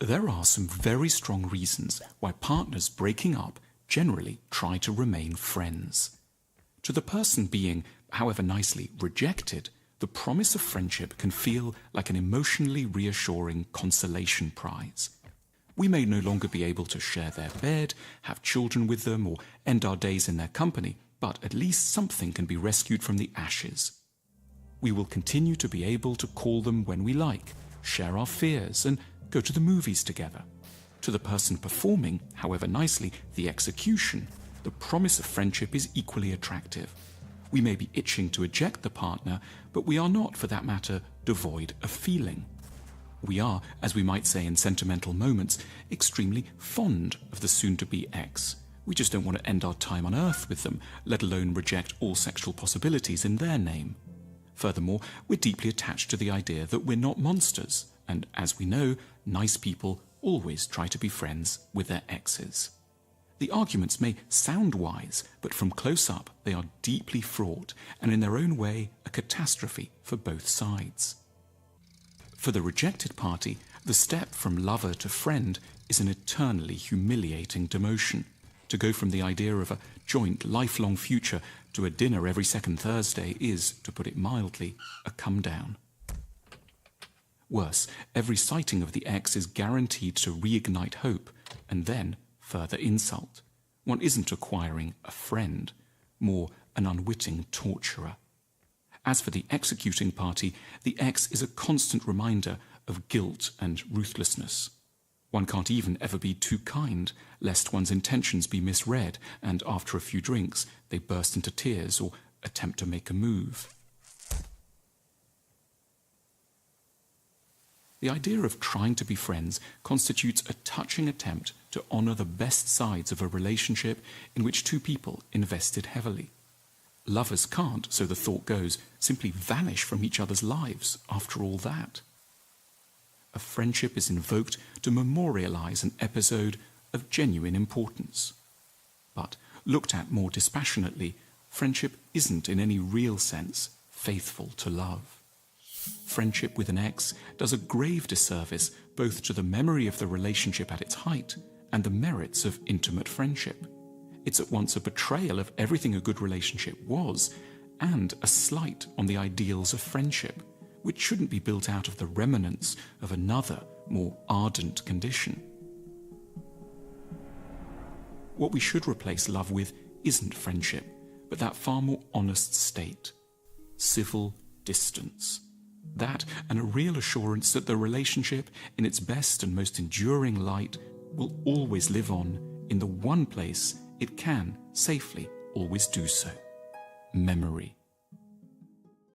There are some very strong reasons why partners breaking up generally try to remain friends. To the person being, however nicely, rejected, the promise of friendship can feel like an emotionally reassuring consolation prize. We may no longer be able to share their bed, have children with them, or end our days in their company, but at least something can be rescued from the ashes. We will continue to be able to call them when we like, share our fears, and go to the movies together. To the person performing, however nicely, the execution, the promise of friendship is equally attractive. We may be itching to eject the partner, but we are not, for that matter, devoid of feeling. We are, as we might say in sentimental moments, extremely fond of the soon-to-be ex. We just don't want to end our time on earth with them, let alone reject all sexual possibilities in their name. Furthermore, we're deeply attached to the idea that we're not monsters, and as we know, nice people always try to be friends with their exes. The arguments may sound wise, but from close up they are deeply fraught and in their own way a catastrophe for both sides. For the rejected party, the step from lover to friend is an eternally humiliating demotion. To go from the idea of a joint lifelong future to a dinner every second Thursday is, to put it mildly, a come down. Worse, every sighting of the ex is guaranteed to reignite hope, and then further insult. One isn't acquiring a friend, more an unwitting torturer. As for the executing party, the ex is a constant reminder of guilt and ruthlessness. One can't even ever be too kind, lest one's intentions be misread, and after a few drinks, they burst into tears or attempt to make a move. The idea of trying to be friends constitutes a touching attempt to honor the best sides of a relationship in which two people invested heavily. Lovers can't, so the thought goes, simply vanish from each other's lives after all that. A friendship is invoked to memorialize an episode of genuine importance. But, looked at more dispassionately, friendship isn't in any real sense faithful to love. Friendship with an ex does a grave disservice both to the memory of the relationship at its height and the merits of intimate friendship. It's at once a betrayal of everything a good relationship was and a slight on the ideals of friendship, which shouldn't be built out of the remnants of another, more ardent condition. What we should replace love with isn't friendship, but that far more honest state, civil distance. That and a real assurance that the relationship, in its best and most enduring light, will always live on in the one place it can safely always do so: memory.